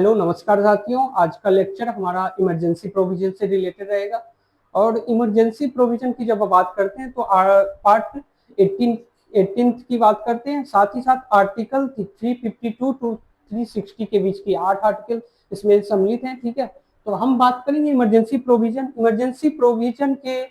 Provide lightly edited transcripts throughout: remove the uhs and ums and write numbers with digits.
Hello नमस्कार साथियों, आज का लेक्चर हमारा इमरजेंसी प्रोविजन से रिलेटेड रहेगा। और इमरजेंसी प्रोविजन की जब बात करते हैं तो पार्ट 18 की बात करते हैं। साथ ही साथ आर्टिकल 352 टू 360 के बीच की 8 आर्टिकल इसमें सम्मिलित हैं। ठीक है, तो हम बात करेंगे इमरजेंसी प्रोविजन। इमरजेंसी प्रोविजन के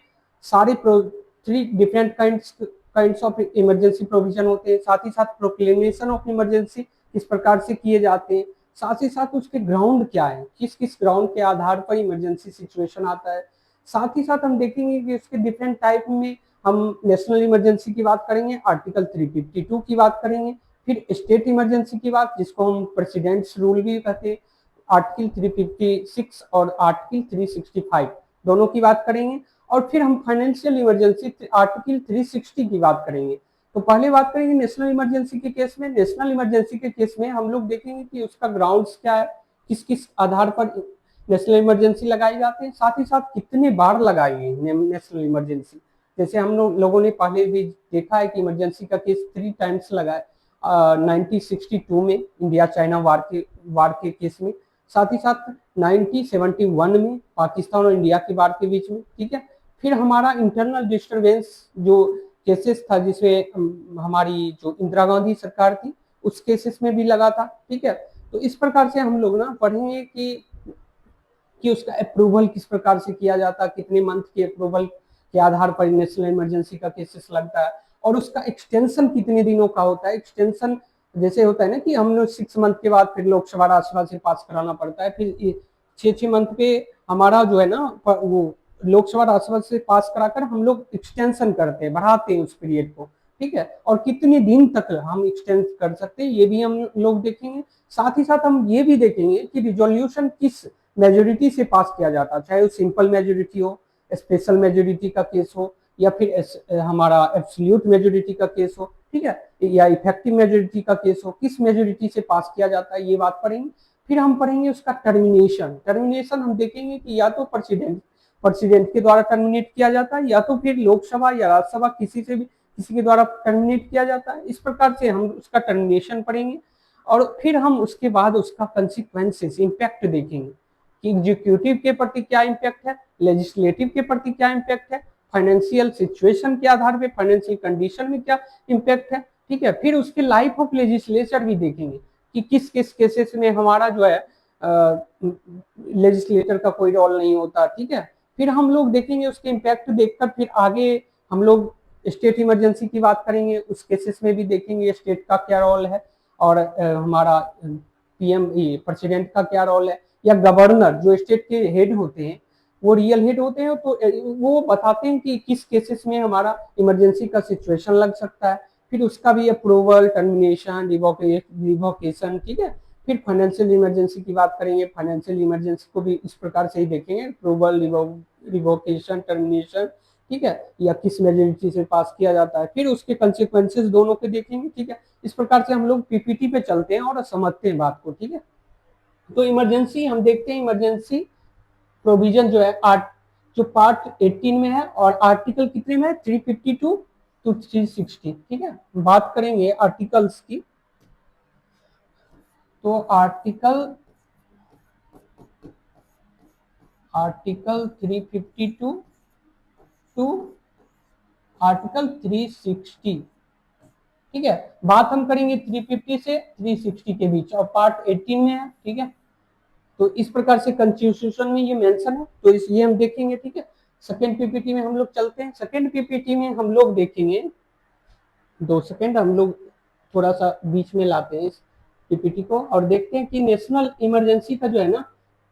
सारे 3 different kinds of emergency provision होते हैं। साथ ही साथ प्रोक्लेमेशन ऑफ इमरजेंसी किस प्रकार से किए जाते हैं, साथ ही साथ उसके ग्राउंड क्या है, किस किस ग्राउंड के आधार पर इमरजेंसी सिचुएशन आता है। साथ ही साथ हम देखेंगे कि उसके डिफरेंट टाइप में हम नेशनल इमरजेंसी की बात करेंगे, आर्टिकल 352 की बात करेंगे, फिर स्टेट इमरजेंसी की बात जिसको हम प्रेसिडेंट्स रूल भी कहते हैं, आर्टिकल 356 और आर्टिकल 365 दोनों की बात करेंगे। और फिर हम फाइनेंशियल इमरजेंसी आर्टिकल 360 की बात करेंगे। तो पहले बात करेंगे नेशनल इमरजेंसी के केस में। नेशनल इमरजेंसी के केस में हम लोग देखेंगे कि उसका ग्राउंड्स क्या है, किस किस आधार पर नेशनल इमरजेंसी लगाई जाती है, साथ ही साथ कितने बार लगाई है नेशनल इमरजेंसी। जैसे हम लोगों ने पहले भी देखा है कि इमरजेंसी का केस 3 टाइम्स लगा है, 1962 में इंडिया चाइना वार के केस में, साथ ही साथ 1971 में पाकिस्तान और इंडिया के वार के बीच में। ठीक है, फिर हमारा इंटरनल डिस्टर्बेंस जो केसेस था जिसमें हमारी जो इंदिरा गांधी सरकार थी उस केसेस में भी लगा था। ठीक है, तो इस प्रकार से हम लोग ना पढ़ेंगे कि उसका अप्रूवल किस प्रकार से किया जाता है, कितने मंथ के अप्रूवल के आधार पर नेशनल इमरजेंसी का केसेस लगता है, और उसका एक्सटेंशन कितने दिनों का होता है। एक्सटेंशन जैसे होता है ना कि हम लोग 6 मंथ के बाद फिर लोकसभा राज्यसभा से पास कराना पड़ता है, फिर 6 मंथ पे हमारा जो है ना वो लोकसभा राज्यसभा से पास कराकर हम लोग एक्सटेंशन करते हैं, बढ़ाते हैं उस पीरियड को। ठीक है, और कितने दिन तक हम एक्सटेंड कर सकते हैं ये भी हम लोग देखेंगे। साथ ही साथ हम ये भी देखेंगे कि रिजोल्यूशन किस मेजोरिटी से पास किया जाता है, चाहे वो सिंपल मेजोरिटी हो, स्पेशल मेजोरिटी का केस हो, या फिर हमारा एब्सोल्यूट मेजोरिटी का केस हो। ठीक है, या इफेक्टिव मेजोरिटी का केस हो, किस मेजोरिटी से पास किया जाता है ये बात पढ़ेंगे। फिर हम पढ़ेंगे उसका टर्मिनेशन। टर्मिनेशन हम देखेंगे कि या तो प्रेसिडेंट के द्वारा टर्मिनेट किया जाता है, या तो फिर लोकसभा या राज्यसभा किसी के द्वारा टर्मिनेट किया जाता है। इस प्रकार से हम उसका टर्मिनेशन पढ़ेंगे, और फिर हम उसके बाद उसका कंसिक्वेंसेस इम्पैक्ट देखेंगे कि एग्जीक्यूटिव के प्रति क्या इम्पैक्ट है, लेजिस्लेटिव के प्रति क्या इम्पैक्ट है, फाइनेंशियल सिचुएशन के आधार पे फाइनेंशियल कंडीशन में क्या इम्पैक्ट है। ठीक है, फिर उसके लाइफ ऑफ लेजिस्लेचर भी देखेंगे कि किस किस केसेस में हमारा जो है लेजिस्लेटर का कोई रोल नहीं होता। ठीक है, फिर हम लोग देखेंगे उसके इम्पैक्ट देखकर फिर आगे हम लोग स्टेट इमरजेंसी की बात करेंगे, उस केसेस में भी देखेंगे स्टेट का क्या रोल है, और हमारा पीएम प्रेसिडेंट का क्या रोल है, या गवर्नर जो स्टेट के हेड होते हैं वो रियल हेड होते हैं, तो वो बताते हैं कि किस केसेस में हमारा इमरजेंसी का सिचुएशन लग सकता है। फिर उसका भी अप्रूवल, टर्मिनेशन, रिवोकेशन। ठीक है, फिर फाइनेंशियल इमरजेंसी की बात करेंगे। फाइनेंशियल इमरजेंसी को भी इस प्रकार से ही देखेंगे, अप्रूवल, रिवोकेशन, टर्मिनेशन। ठीक है, या किस मेजोरिटी से पास किया जाता है, फिर उसके कंसिक्वेंसेस दोनों के देखेंगे। ठीक है, इस प्रकार से हम लोग पीपीटी पे चलते हैं और समझते हैं बात को। ठीक है, तो इमरजेंसी हम देखते हैं, इमरजेंसी प्रोविजन जो है जो पार्ट 18 में है, और आर्टिकल कितने में है, 352 टू 360। ठीक है, बात करेंगे आर्टिकल्स की। तो आर्टिकल 352 टू आर्टिकल 360। ठीक है, बात हम करेंगे 350 से 360 के बीच, और पार्ट 18 में है। ठीक है, तो इस प्रकार से कॉन्स्टिट्यूशन में ये मेंशन है, तो इसलिए हम देखेंगे। ठीक है, सेकेंड पीपीटी में हम लोग चलते हैं। सेकेंड पीपीटी में हम लोग देखेंगे, 2 सेकेंड हम लोग थोड़ा सा बीच में लाते हैं इस पीपीटी को, और देखते हैं कि नेशनल इमरजेंसी का जो है ना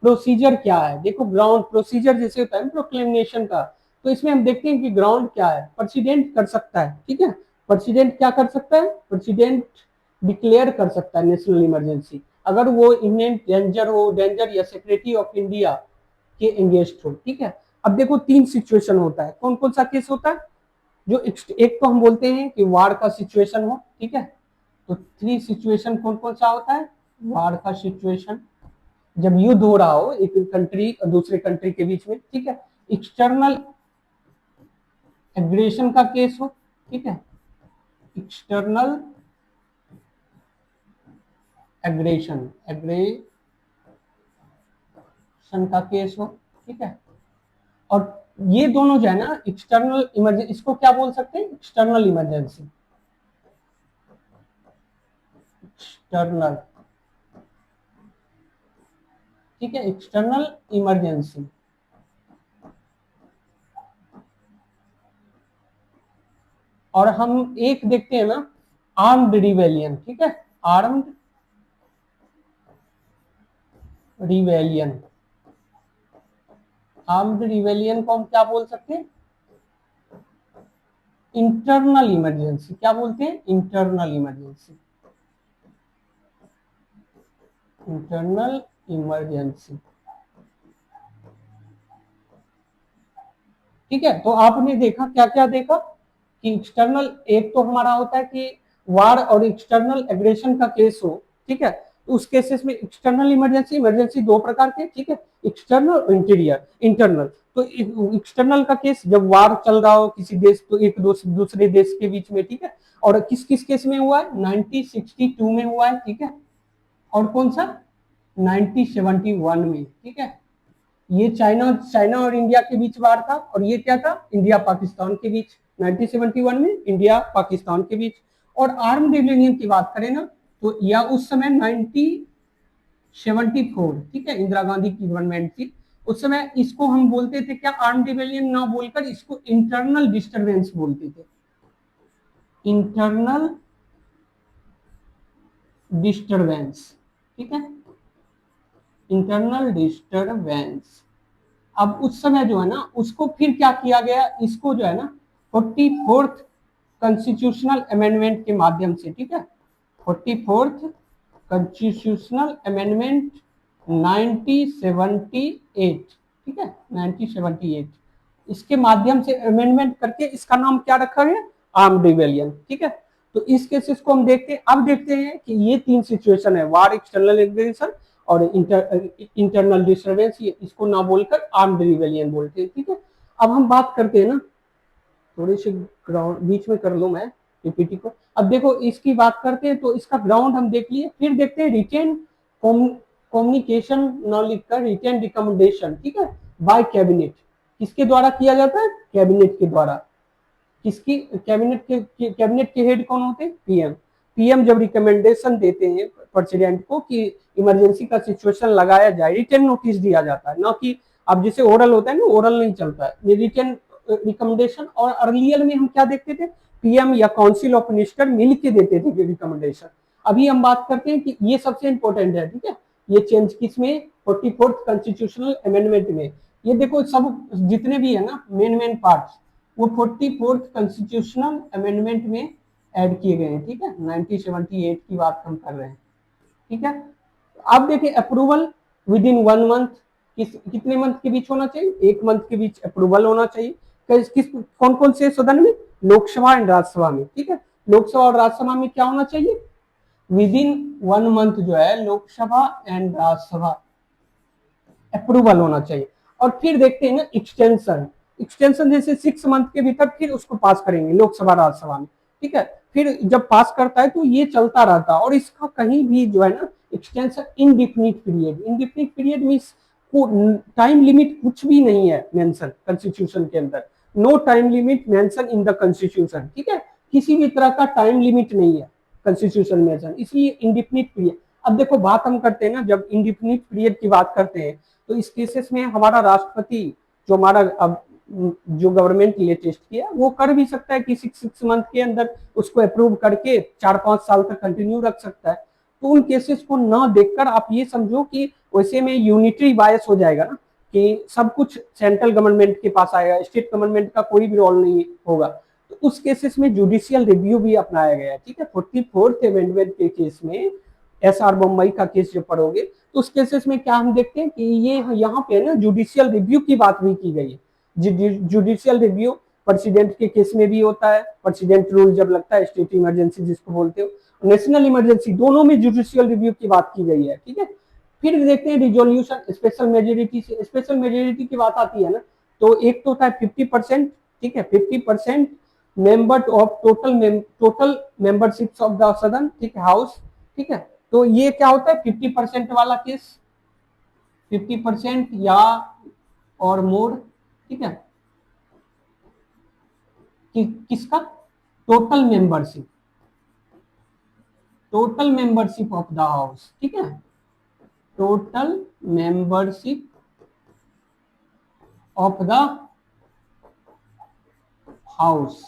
प्रोसीजर क्या है। देखो, ग्राउंड प्रोसीजर जैसे होता है प्रोक्लेमेशन का, तो इसमें हम देखते हैं कि ग्राउंड क्या है। प्रेसिडेंट कर सकता है। ठीक है, प्रेसिडेंट क्या कर सकता है, प्रेसिडेंट डिक्लेयर कर सकता है नेशनल इमरजेंसी अगर वो इमिनेंट डेंजर हो, डेंजर या सेक्रेटरी ऑफ इंडिया के एंगेज्ड हो। ठीक है, अब देखो 3 सिचुएशन होता है। कौन कौन सा केस होता है, जो एक तो हम बोलते हैं कि वार का सिचुएशन हो। ठीक है, तो 3 सिचुएशन कौन कौन सा होता है, वार का सिचुएशन, जब युद्ध हो रहा हो एक कंट्री और दूसरे कंट्री के बीच में। ठीक है, एक्सटर्नल एग्रेशन का केस हो। ठीक है, एक्सटर्नल एग्रेशन का केस हो, ठीक है। और ये दोनों जो है ना एक्सटर्नल इमरजेंसी, इसको क्या बोल सकते हैं, एक्सटर्नल इमरजेंसी, एक्सटर्नल, ठीक है, एक्सटर्नल इमरजेंसी। और हम एक देखते हैं ना आर्म्ड रिवेलियन, ठीक है, आर्म्ड रिवेलियन। आर्म्ड रिवेलियन को हम क्या बोल सकते हैं, इंटरनल इमरजेंसी। क्या बोलते हैं, इंटरनल इमरजेंसी, इंटरनल इमरजेंसी, ठीक है। तो आपने देखा, क्या क्या देखा कि एक्सटर्नल, एक तो हमारा होता है कि वार और एक्सटर्नल एग्रेशन का केस हो, ठीक है, तो उस केसेस में एक्सटर्नल इमरजेंसी, इमरजेंसी दो प्रकार के, ठीक है, एक्सटर्नल और इंटीरियर, इंटरनल। तो एक्सटर्नल का केस जब वार चल रहा हो किसी देश, तो एक दूसरे देश के बीच में, ठीक है, और किस किस केस में हुआ है, 1962 में हुआ है, ठीक है, और कौन सा, 1971 में, ठीक है। ये चाइना चाइना और इंडिया के बीच वार था, और ये क्या था, इंडिया पाकिस्तान के बीच, 1971 में इंडिया पाकिस्तान के बीच। और आर्म रिवेलियन की बात करें ना, तो यह उस समय 1974, ठीक है, इंदिरा गांधी की गवर्नमेंट थी उस समय। इसको हम बोलते थे क्या, आर्म रिवेलियन ना बोलकर इसको इंटरनल डिस्टरबेंस बोलते थे, इंटरनल डिस्टरबेंस, ठीक है, इंटरनल डिस्टरबेंस। अब उस समय जो है ना उसको फिर क्या किया गया, इसको जो है ना 44th कॉन्स्टिट्यूशनल अमेंडमेंट के माध्यम से, ठीक है, 44th कॉन्स्टिट्यूशनल अमेंडमेंट 1978, ठीक है, 1978, इसके माध्यम से अमेंडमेंट करके इसका नाम क्या रखा गया, आर्म्ड रिवेलियन, ठीक है। तो इस केसेस को हम देखते हैं। अब देखते हैं कि ये तीन सिचुएशन है, वार, एक्सटर्नल एग्रेशन और इंटरनल डिस्टर्बेंस, ये इसको ना बोलकर आर्म्ड रिवेलियन बोलते हैं, ठीक है। अब हम बात करते हैं ना, थोड़ी सी ग्राउंड बीच में कर लूं मैं पीपीटी को। अब देखो इसकी बात करते हैं, तो इसका ग्राउंड हम देख लिए, फिर देखते हैं रिटेन कम्युनिकेशन न लिखकर रिटेन रिकमेंडेशन, ठीक है, बाय कैबिनेट, किसके द्वारा किया जाता है, कैबिनेट के द्वारा। किसकी, कैबिनेट के हेड कौन होते हैं, पीएम। पीएम जब रिकमेंडेशन देते हैं प्रेसिडेंट को कि इमरजेंसी का सिचुएशन लगाया जाए, रिटन नोटिस दिया जाता है, ना कि अब जैसे ओरल होता है ना, ओरल नहीं चलता है, ये रिटन रिकमेंडेशन। और अर्लियर में हम क्या देखते थे, पीएम या काउंसिल ऑफ मिनिस्टर मिल के देते थे रिकमेंडेशन। अभी हम बात करते हैं कि ये सबसे इंपॉर्टेंट है, ठीक है, ये चेंज किसमें, 44th कॉन्स्टिट्यूशनल अमेंडमेंट में। ये देखो सब जितने भी है ना मेन मेन पार्ट्स, वो 44th कॉन्स्टिट्यूशनल अमेंडमेंट में ऐड किए गए हैं, ठीक है, 1978 की बात हम कर रहे हैं, ठीक है। अब देखिए अप्रूवल विद इन 1 मंथ, कितने मंथ के बीच होना चाहिए, 1 मंथ के बीच अप्रूवल होना चाहिए। कौन कौन से सदन में, लोकसभा एंड राज्यसभा में, ठीक है, लोकसभा और राज्यसभा में क्या होना चाहिए, विद इन 1 मंथ जो है लोकसभा एंड राज्यसभा अप्रूवल होना चाहिए। और फिर देखते हैं ना एक्सटेंशन, एक्सटेंशन जैसे 6 मंथ के भीतर फिर उसको पास करेंगे लोकसभा राज्यसभा में, ठीक है। फिर जब पास करता है तो ये चलता रहता है, और इसका कहीं भी जो है ना extension indefinite period, indefinite period means time limit कुछ भी नहीं है मेंशन कॉन्स्टिट्यूशन के अंदर, no time limit mention in the constitution, ठीक है, किसी भी तरह का टाइम लिमिट नहीं है कॉन्स्टिट्यूशन मेंशन, इसलिए इंडिफिनिट पीरियड। अब देखो बात हम करते हैं ना, जब इंडिफिनिट पीरियड की बात करते हैं तो इस केसेस में हमारा राष्ट्रपति, जो हमारा अब जो गवर्नमेंट लेटेस्ट किया, वो कर भी सकता है कि 6 मंथ के अंदर उसको अप्रूव करके 4-5 साल तक कंटिन्यू रख सकता है। तो उन केसेस को ना देखकर आप ये समझो कि वैसे में यूनिटरी बायस हो जाएगा ना, कि सब कुछ सेंट्रल गवर्नमेंट के पास आएगा, स्टेट गवर्नमेंट का कोई भी रोल नहीं होगा। तो उस केसेस में जुडिशियल रिव्यू भी अपनाया गया है, ठीक है, 44th अमेंडमेंट के केस में, एसआर बम्बई का केस जब पढ़ोगे तो उस केसेस में क्या हम देखते हैं कि ये यहाँ पे ना जुडिशियल रिव्यू की बात भी की गई है। जुडिशियल रिव्यू प्रेसिडेंट के केस में भी होता है, प्रेसिडेंट रूल जब लगता है, स्टेट इमरजेंसी जिसको बोलते हो, नेशनल इमरजेंसी, दोनों में जुडिशियल रिव्यू की बात की गई है, ठीक है। फिर देखते हैं रिजोल्यूशन स्पेशल मेजोरिटी से, स्पेशल मेजोरिटी की बात आती है ना, तो एक तो होता है 50%, ठीक है, 50% member of total membership of the सदन, ठीक है, हाउस, ठीक है। तो ये क्या होता है 50% वाला केस, 50% या और मोर, ठीक है, किसका, total membership, total membership of the house, ठीक है, total membership of the house,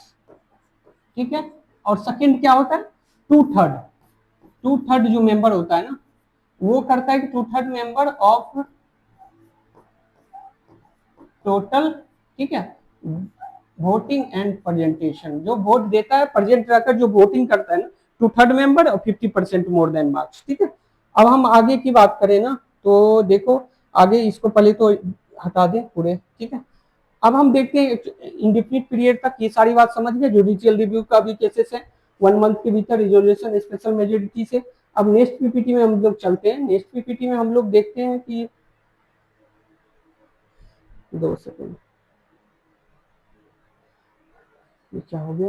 ठीक है। और सेकंड क्या होता है, टू थर्ड, टू थर्ड जो मेंबर होता है ना, वो करता है कि two third member of total, ठीक है, वोटिंग एंड प्रेजेंटेशन, जो वोट देता है, प्रेजेंट रहकर जो वोटिंग करता है ना, टू थर्ड मेंबर और 50% मोर देन मार्क्स, ठीक है। अब हम आगे की बात करें ना, तो देखो आगे इसको पहले तो हटा दें पूरे, ठीक है। अब हम देखते हैं इंडिफिनिट पीरियड तक ये सारी बात समझ गए, जुडिशियल रिव्यू का भी केसेस है, 1 मंथ के भीतर रिजोल्यूशन स्पेशल मेजोरिटी से। अब नेक्स्ट पीपीटी में हम लोग चलते हैं, नेक्स्ट पीपीटी में हम लोग देखते हैं कि 2 सेकेंड, ये क्या हो गया।